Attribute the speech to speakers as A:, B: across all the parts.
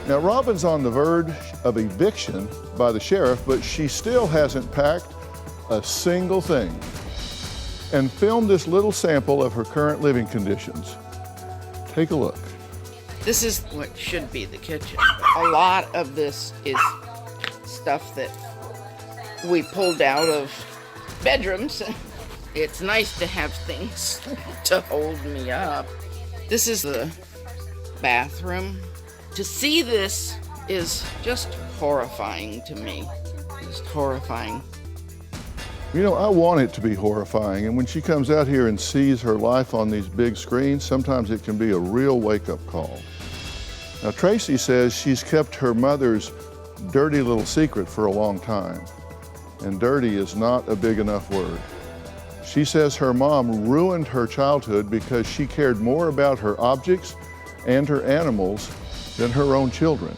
A: Now, Robin's on the verge of eviction by the sheriff, but she still hasn't packed a single thing and filmed this little sample of her current living conditions. Take a look.
B: This is what should be the kitchen. A lot of this is stuff that we pulled out of bedrooms. It's nice to have things to hold me up. This is the bathroom. To see this is just horrifying to me. Just horrifying.
A: You know, I want it to be horrifying, and when she comes out here and sees her life on these big screens, sometimes it can be a real wake-up call. Now, Tracy says she's kept her mother's dirty little secret for a long time, and dirty is not a big enough word. She says her mom ruined her childhood because she cared more about her objects and her animals than her own children.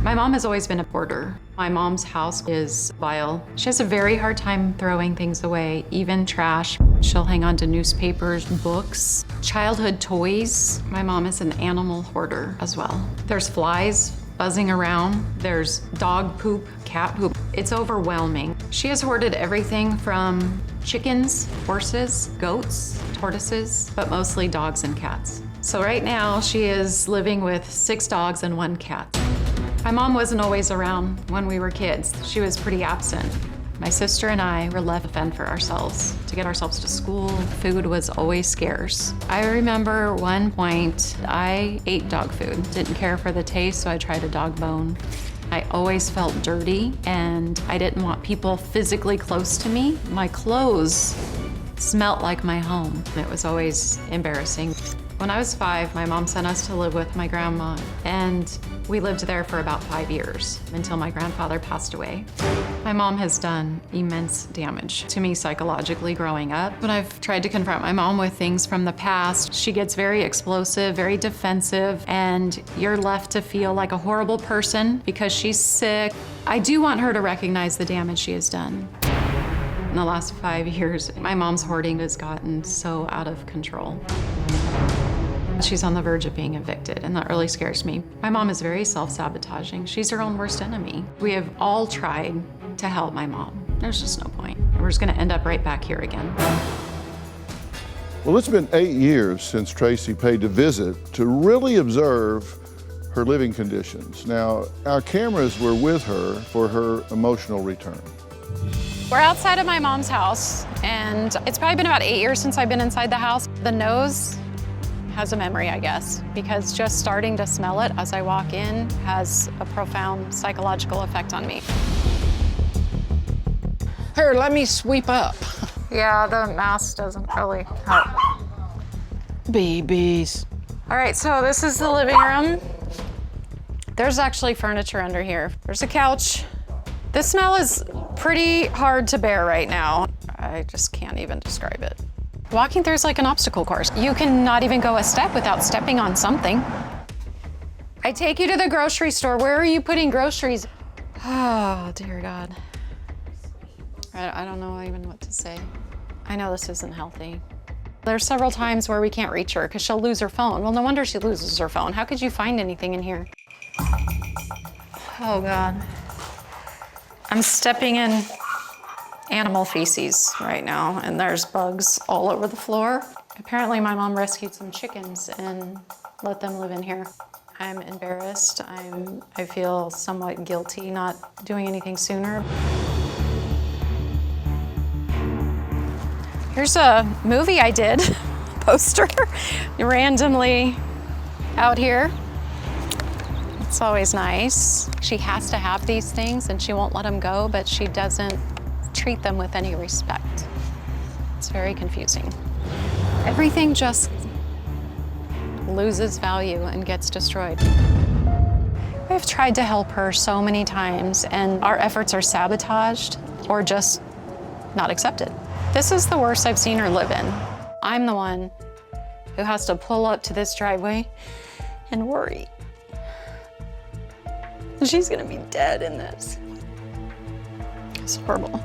C: My mom has always been a hoarder. My mom's house is vile. She has a very hard time throwing things away, even trash. She'll hang on to newspapers, books, childhood toys. My mom is an animal hoarder as well. There's flies buzzing around. There's dog poop, cat poop. It's overwhelming. She has hoarded everything from chickens, horses, goats, tortoises, but mostly dogs and cats. So right now she is living with 6 dogs and 1 cat. My mom wasn't always around when we were kids. She was pretty absent. My sister and I were left to fend for ourselves. To get ourselves to school, food was always scarce. I remember one point I ate dog food. Didn't care for the taste, so I tried a dog bone. I always felt dirty, and I didn't want people physically close to me. My clothes smelt like my home. It was always embarrassing. When I was 5, my mom sent us to live with my grandma, and we lived there for about 5 years until my grandfather passed away. My mom has done immense damage to me psychologically growing up. When I've tried to confront my mom with things from the past, she gets very explosive, very defensive, and you're left to feel like a horrible person because she's sick. I do want her to recognize the damage she has done. In the last 5 years, my mom's hoarding has gotten so out of control. She's on the verge of being evicted, and that really scares me. My mom is very self-sabotaging. She's her own worst enemy. We have all tried to help my mom. There's just no point. We're just gonna end up right back here again.
A: Well, it's been 8 years since Tracy paid a visit to really observe her living conditions. Now, our cameras were with her for her emotional return.
C: We're outside of my mom's house, and it's probably been about 8 years since I've been inside the house. The nose has a memory, I guess, because just starting to smell it as I walk in has a profound psychological effect on me.
B: Here, let me sweep up.
C: Yeah, the mask doesn't really help.
B: Babies.
C: All right, so this is the living room. There's actually furniture under here. There's a couch. This smell is pretty hard to bear right now. I just can't even describe it. Walking through is like an obstacle course. You cannot even go a step without stepping on something. I take you to the grocery store. Where are you putting groceries? Oh, dear God. I don't know even what to say. I know this isn't healthy. There's several times where we can't reach her because she'll lose her phone. Well, no wonder she loses her phone. How could you find anything in here? Oh, God. I'm stepping in animal feces right now, and there's bugs all over the floor. Apparently my mom rescued some chickens and let them live in here. I'm embarrassed. I feel somewhat guilty not doing anything sooner. Here's a movie I did, poster, randomly out here. It's always nice. She has to have these things and she won't let them go, but she doesn't treat them with any respect. It's very confusing. Everything just loses value and gets destroyed. We've tried to help her so many times, and our efforts are sabotaged or just not accepted. This is the worst I've seen her live in. I'm the one who has to pull up to this driveway and worry. She's gonna be dead in this. It's horrible.